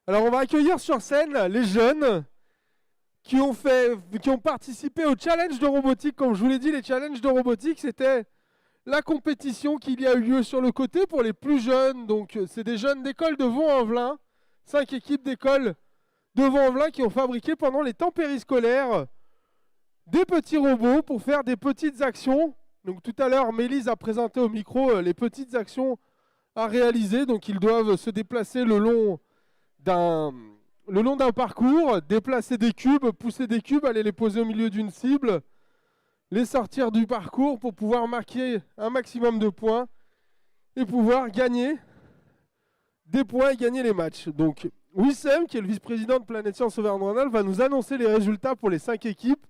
Alors on va accueillir sur scène les jeunes qui ont participé au challenge de robotique. Comme je vous l'ai dit, les challenges de robotique, c'était la compétition qu'il y a eu lieu sur le côté pour les plus jeunes. Donc c'est des jeunes d'école de Vaux-en-Velin, 5 équipes d'école de Vaux-en-Velin qui ont fabriqué pendant les temps périscolaires des petits robots pour faire des petites actions. Donc tout à l'heure, Mélise a présenté au micro les petites actions à réaliser. Donc ils doivent se déplacer d'un le long d'un parcours, déplacer des cubes, pousser des cubes, aller les poser au milieu d'une cible, les sortir du parcours pour pouvoir marquer un maximum de points et pouvoir gagner des points et gagner les matchs. Donc Wissem, qui est le vice-président de Planète Science Auvergne-Rhône-Alpes, va nous annoncer les résultats pour les 5 équipes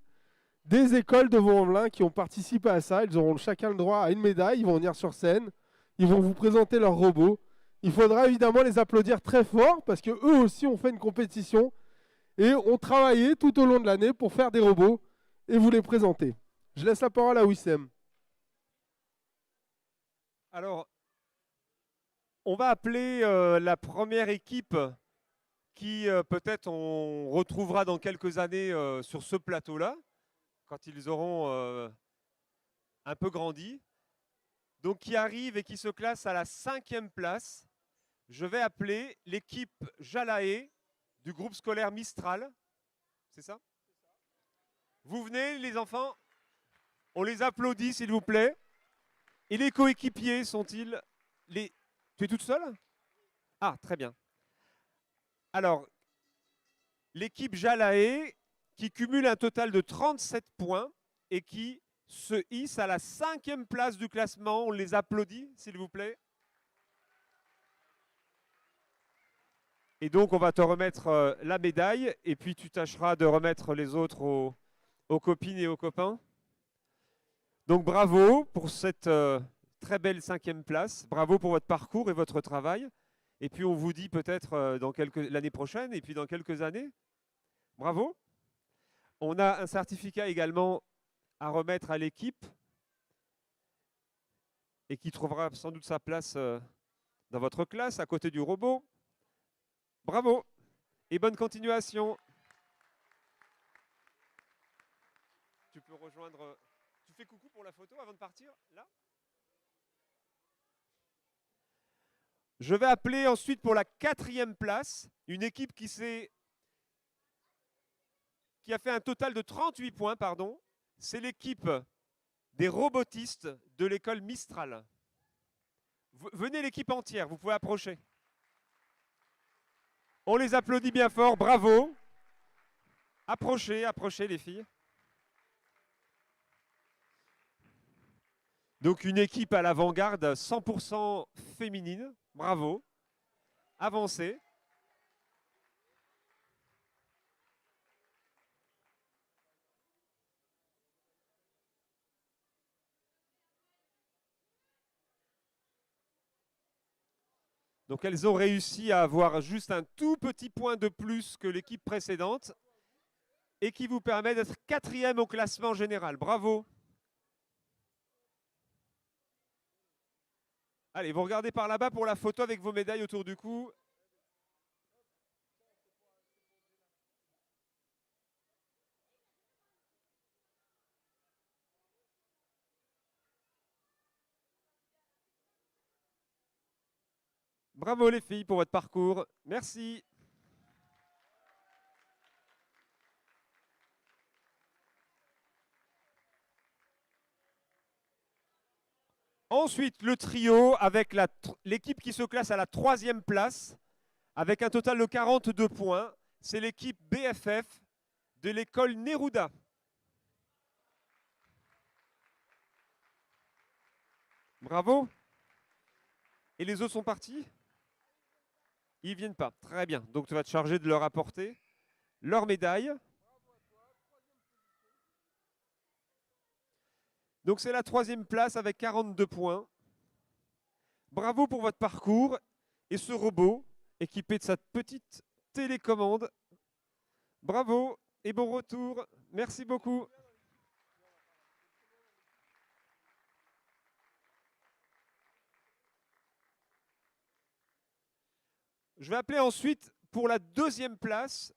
des écoles de Vaux-en-Velin qui ont participé à ça. Ils auront chacun le droit à une médaille, ils vont venir sur scène, ils vont vous présenter leurs robots. Il faudra évidemment les applaudir très fort parce qu'eux aussi ont fait une compétition et ont travaillé tout au long de l'année pour faire des robots et vous les présenter. Je laisse la parole à Wissem. Alors, on va appeler la première équipe qui peut-être on retrouvera dans quelques années sur ce plateau-là, quand ils auront un peu grandi. Donc qui arrive et qui se classe à la 5e place. Je vais appeler l'équipe Jalaé du groupe scolaire Mistral. C'est ça? Vous venez les enfants? On les applaudit s'il vous plaît. Et les coéquipiers sont-ils les... Tu es toute seule? Ah, très bien. Alors, l'équipe Jalaé qui cumule un total de 37 points et qui se hisse à la 5e place du classement. On les applaudit, s'il vous plaît. Et donc, on va te remettre la médaille et puis tu tâcheras de remettre les autres aux copines et aux copains. Donc, bravo pour cette très belle 5e place. Bravo pour votre parcours et votre travail. Et puis, on vous dit peut-être l'année prochaine et puis dans quelques années. Bravo. On a un certificat également à remettre à l'équipe et qui trouvera sans doute sa place dans votre classe, à côté du robot. Bravo et bonne continuation. Tu peux rejoindre... Tu fais coucou pour la photo avant de partir, là? Je vais appeler ensuite pour la 4e place une équipe qui a fait un total de 38 points, pardon. C'est l'équipe des robotistes de l'école Mistral. Venez l'équipe entière, vous pouvez approcher. On les applaudit bien fort, bravo. Approchez, approchez les filles. Donc une équipe à l'avant-garde 100% féminine, bravo. Avancez. Donc elles ont réussi à avoir juste un tout petit point de plus que l'équipe précédente et qui vous permet d'être 4e au classement général. Bravo. Allez, vous regardez par là-bas pour la photo avec vos médailles autour du cou. Bravo les filles pour votre parcours. Merci. Ensuite, le trio avec l'équipe qui se classe à la 3e place avec un total de 42 points. C'est l'équipe BFF de l'école Neruda. Bravo. Et les autres sont partis? Ils ne viennent pas. Très bien. Donc tu vas te charger de leur apporter leur médaille. Donc c'est la 3e place avec 42 points. Bravo pour votre parcours et ce robot équipé de sa petite télécommande. Bravo et bon retour. Merci beaucoup. Je vais appeler ensuite pour la deuxième place,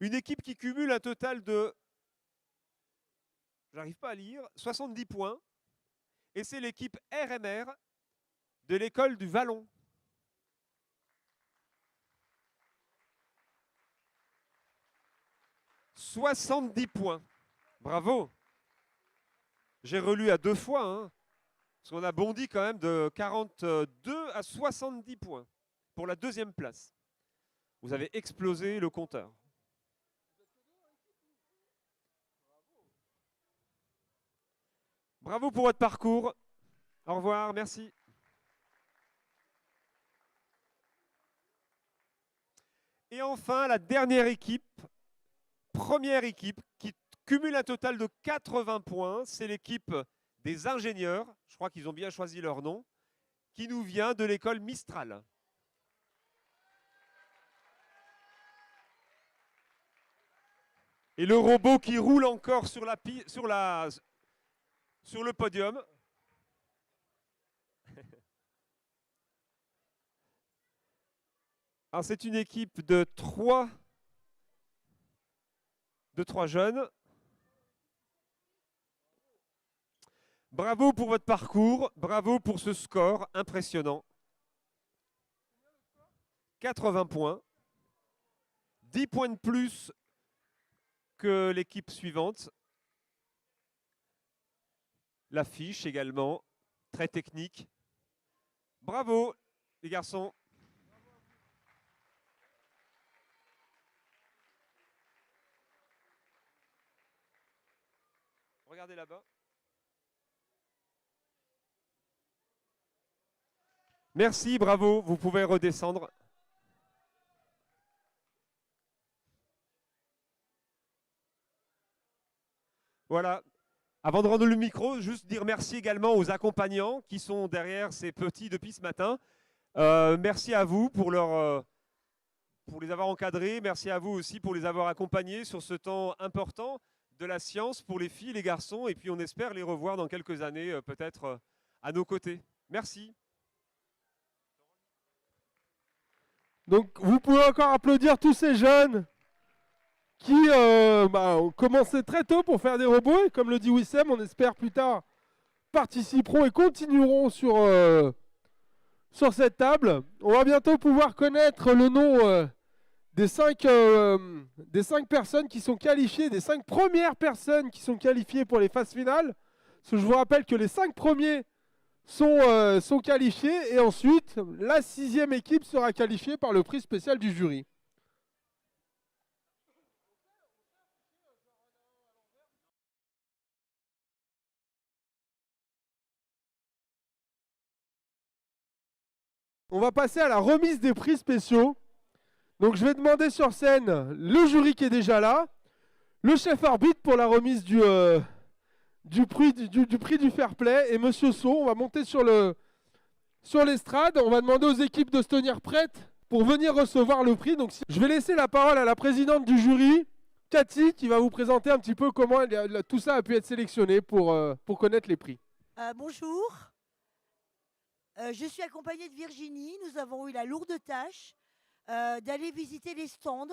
une équipe qui cumule un total de, j'arrive pas à lire, 70 points. Et c'est l'équipe RMR de l'école du Vallon. « 70 points. Bravo. J'ai relu à 2 fois, hein, parce qu'on a bondi quand même de 42 à 70 points pour la deuxième place. Vous avez explosé le compteur. Bravo pour votre parcours. Au revoir, merci. Et enfin, la dernière équipe, première équipe, qui cumule un total de 80 points. C'est l'équipe des ingénieurs, je crois qu'ils ont bien choisi leur nom, qui nous vient de l'école Mistral. Et le robot qui roule encore sur le podium. C'est une équipe de trois jeunes. Bravo pour votre parcours, bravo pour ce score impressionnant. 80 points, 10 points de plus que l'équipe suivante. L'affiche également, très technique. Bravo les garçons. Regardez là-bas. Merci, bravo, vous pouvez redescendre. Voilà. Avant de rendre le micro, juste dire merci également aux accompagnants qui sont derrière ces petits depuis ce matin. Merci à vous pour les avoir encadrés. Merci à vous aussi pour les avoir accompagnés sur ce temps important de la science pour les filles et les garçons. Et puis on espère les revoir dans quelques années, peut-être à nos côtés. Merci. Donc vous pouvez encore applaudir tous ces jeunes qui ont commencé très tôt pour faire des robots. Et comme le dit Wissem, on espère plus tard participeront et continueront sur cette table. On va bientôt pouvoir connaître le nom des 5 personnes qui sont qualifiées, des 5 premières personnes qui sont qualifiées pour les phases finales. Parce que je vous rappelle que les 5 premiers sont qualifiés et ensuite la 6e équipe sera qualifiée par le prix spécial du jury. On va passer à la remise des prix spéciaux. Donc je vais demander sur scène le jury qui est déjà là, le chef arbitre pour la remise du prix du fair play et Monsieur Sau. On va monter sur l'estrade. On va demander aux équipes de se tenir prêtes pour venir recevoir le prix. Donc je vais laisser la parole à la présidente du jury, Cathy, qui va vous présenter un petit peu comment tout ça a pu être sélectionné pour connaître les prix. Bonjour, je suis accompagnée de Virginie. Nous avons eu la lourde tâche d'aller visiter les stands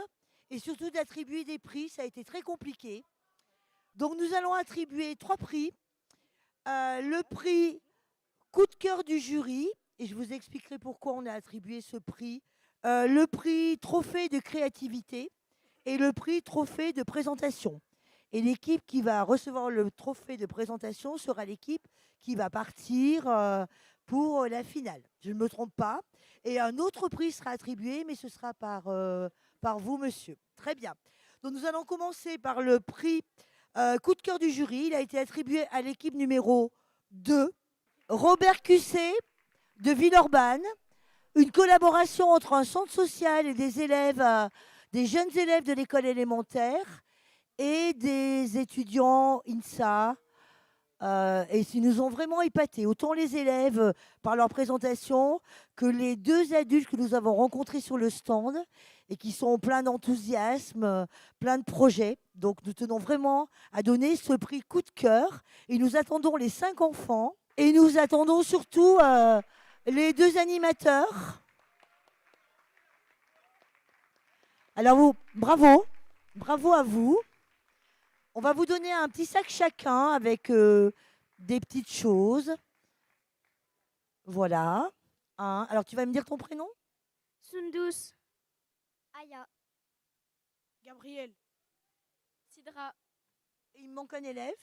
et surtout d'attribuer des prix. Ça a été très compliqué. Donc nous allons attribuer 3 prix. Le prix coup de cœur du jury, et je vous expliquerai pourquoi on a attribué ce prix. Le prix trophée de créativité et le prix trophée de présentation. Et l'équipe qui va recevoir le trophée de présentation sera l'équipe qui va partir pour la finale. Je ne me trompe pas. Et un autre prix sera attribué, mais ce sera par vous, monsieur. Très bien. Donc nous allons commencer par le prix coup de cœur du jury. Il a été attribué à l'équipe numéro 2, Robert Cusset de Villeurbanne. Une collaboration entre un centre social et des élèves, des jeunes élèves de l'école élémentaire et des étudiants INSA. Et ils nous ont vraiment épatés, autant les élèves par leur présentation que les 2 adultes que nous avons rencontrés sur le stand et qui sont pleins d'enthousiasme, pleins de projets. Donc nous tenons vraiment à donner ce prix coup de cœur et nous attendons les 5 enfants et nous attendons surtout les 2 animateurs Alors, bravo. Bravo à vous. On va vous donner un petit sac chacun avec des petites choses. Voilà. Alors, tu vas me dire ton prénom? Sundus. Aya. Gabriel. Sidra. Il me manque un élève.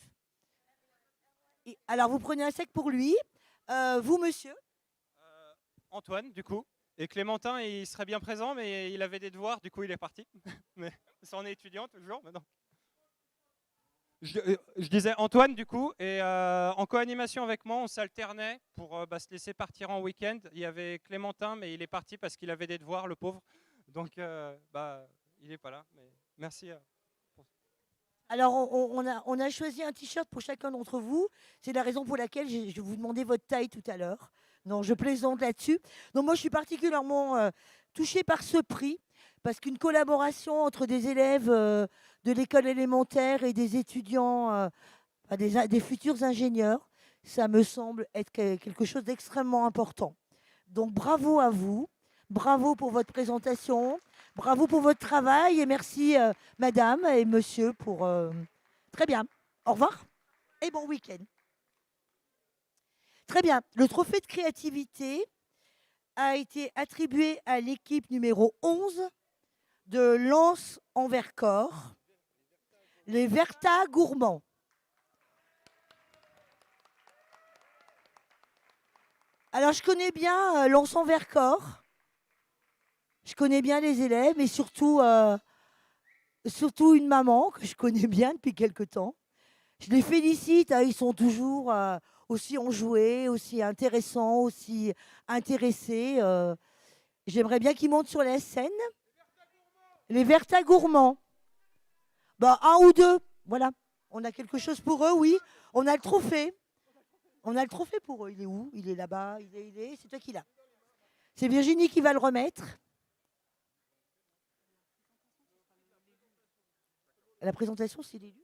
Alors, vous prenez un sac pour lui. Vous, monsieur? Antoine, du coup. Et Clémentin, il serait bien présent, mais il avait des devoirs, du coup, il est parti. Mais ça en est étudiant toujours, maintenant. Je disais Antoine, du coup, et en co-animation avec moi, on s'alternait pour se laisser partir en week-end. Il y avait Clémentin, mais il est parti parce qu'il avait des devoirs, le pauvre. Donc, il n'est pas là. Mais merci. Alors, on a choisi un t-shirt pour chacun d'entre vous. C'est la raison pour laquelle je vais vous demander votre taille tout à l'heure. Non, je plaisante là-dessus. Donc, moi, je suis particulièrement touchée par ce prix parce qu'une collaboration entre des élèves de l'école élémentaire et des étudiants, des futurs ingénieurs, ça me semble être quelque chose d'extrêmement important. Donc, bravo à vous. Bravo pour votre présentation. Bravo pour votre travail et merci madame et monsieur pour... Très bien. Au revoir et bon week-end. Très bien. Le trophée de créativité a été attribué à l'équipe numéro 11 de Lens en Vercors, les Verta Gourmands. Alors, je connais bien Lens en Vercors. Je connais bien les élèves, mais surtout une maman que je connais bien depuis quelque temps. Je les félicite, ils sont toujours aussi enjoués, aussi intéressants, aussi intéressés. J'aimerais bien qu'ils montent sur la scène. Les Verta Gourmands. Un ou deux, voilà. On a quelque chose pour eux, oui. On a le trophée. On a le trophée pour eux. Il est où? Il est là-bas. C'est toi qui l'as. C'est Virginie qui va le remettre. La présentation, c'est l'élu.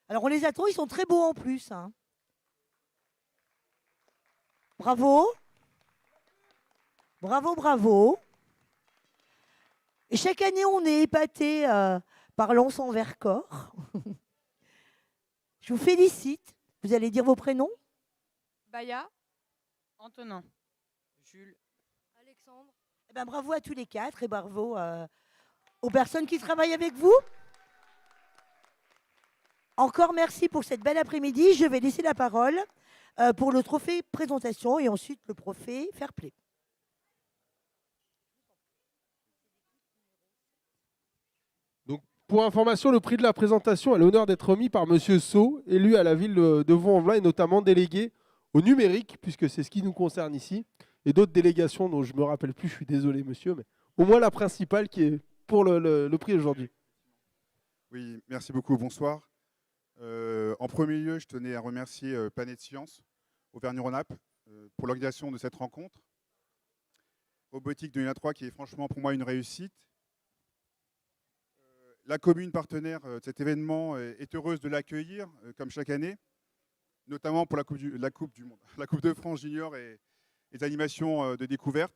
Alors, on les attend, ils sont très beaux en plus. Bravo. Bravo, bravo. Et chaque année, on est épaté par Lens en Vercors. Je vous félicite. Vous allez dire vos prénoms? Baya. Antonin. Jules. Alexandre. Bravo à tous les quatre et bravo aux personnes qui travaillent avec vous. Encore merci pour cette belle après-midi. Je vais laisser la parole pour le trophée présentation et ensuite le trophée fair play. Donc, pour information, le prix de la présentation a l'honneur d'être remis par Monsieur Sceaux, élu à la ville de Vaux-en-Velin et notamment délégué au numérique, puisque c'est ce qui nous concerne ici. Et d'autres délégations dont je ne me rappelle plus, je suis désolé monsieur, mais au moins la principale qui est pour le prix aujourd'hui. Oui, merci beaucoup, bonsoir. En premier lieu, je tenais à remercier Planète Science, Auvergne-Rhône-Alpes, pour l'organisation de cette rencontre. Robotique 2023 qui est franchement pour moi une réussite. La commune partenaire de cet événement est heureuse de l'accueillir, comme chaque année, notamment pour la Coupe du Monde, la Coupe de France Junior et les animations de découverte.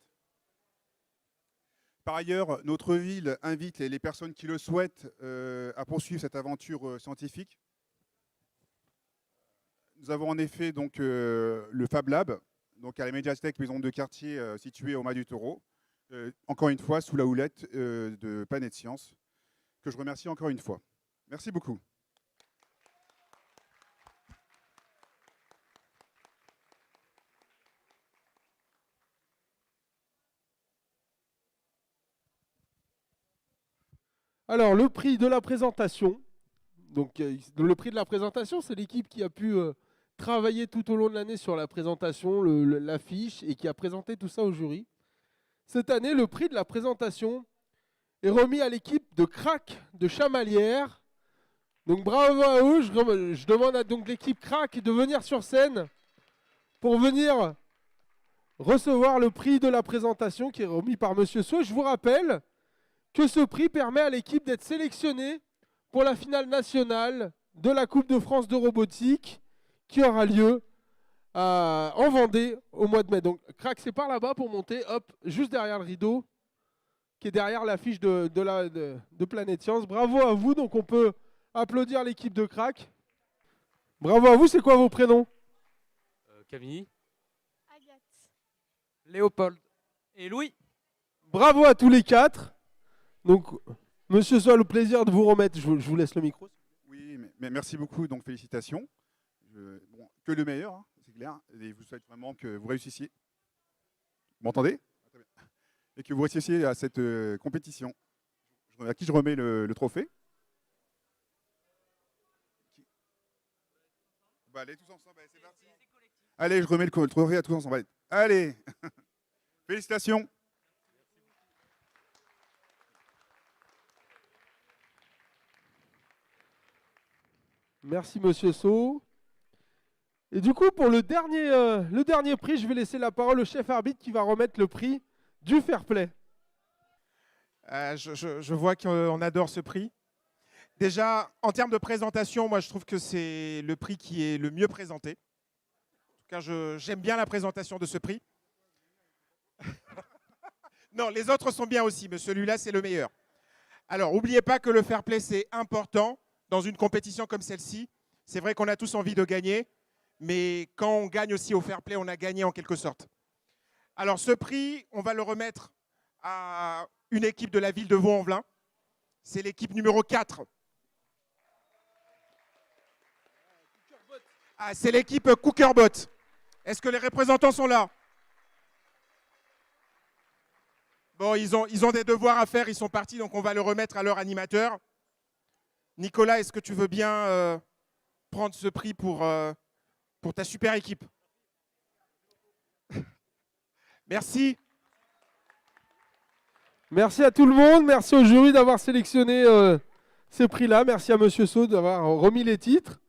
Par ailleurs, notre ville invite les personnes qui le souhaitent à poursuivre cette aventure scientifique. Nous avons en effet donc, le Fab Lab, donc à la médiathèque maison de quartier située au Mas du Taureau, encore une fois sous la houlette de Planète Science, que je remercie encore une fois. Merci beaucoup. Alors, le prix de la présentation. Donc, le prix de la présentation, c'est l'équipe qui a pu travailler tout au long de l'année sur la présentation, l'affiche, et qui a présenté tout ça au jury. Cette année, le prix de la présentation est remis à l'équipe de Crac de Chamalières. Donc, bravo à eux. Je demande à donc l'équipe Crac de venir sur scène pour venir recevoir le prix de la présentation qui est remis par Monsieur Sceaux. Je vous rappelle que ce prix permet à l'équipe d'être sélectionnée pour la finale nationale de la Coupe de France de robotique qui aura lieu en Vendée au mois de mai. Donc, Crac, c'est par là-bas pour monter, hop, juste derrière le rideau, qui est derrière l'affiche de Planète Science. Bravo à vous, donc on peut applaudir l'équipe de Crac. Bravo à vous, c'est quoi vos prénoms? Camille, Agathe. Léopold. Et Louis. Bravo à tous les quatre. Donc, monsieur Soal, le plaisir de vous remettre. Je vous laisse le micro. Oui, mais merci beaucoup, donc félicitations. Bon, que le meilleur, hein, c'est clair. Et je vous souhaite vraiment que vous réussissiez. Vous m'entendez? Très bien. Et que vous réussissiez à cette compétition. À qui je remets le trophée? Bah, allez, tous ensemble, allez, c'est parti. Allez, je remets le trophée à tous ensemble. Allez, félicitations. Merci, monsieur So. Et du coup, pour le dernier prix, je vais laisser la parole au chef arbitre qui va remettre le prix du fair play. Je vois qu'on adore ce prix. Déjà, en termes de présentation, moi, je trouve que c'est le prix qui est le mieux présenté. En tout cas, j'aime bien la présentation de ce prix. Non, les autres sont bien aussi, mais celui-là, c'est le meilleur. Alors, n'oubliez pas que le fair play, c'est important dans une compétition comme celle-ci. C'est vrai qu'on a tous envie de gagner, mais quand on gagne aussi au fair play, on a gagné en quelque sorte. Alors, ce prix, on va le remettre à une équipe de la ville de Vaux-en-Velin. C'est l'équipe numéro 4. Ah, c'est l'équipe Cookerbot. Est-ce que les représentants sont là? Bon, ils ont des devoirs à faire, ils sont partis, donc on va le remettre à leur animateur. Nicolas, est-ce que tu veux bien prendre ce prix pour ta super équipe? Merci. Merci à tout le monde. Merci au jury d'avoir sélectionné ces prix-là. Merci à monsieur So d'avoir remis les titres.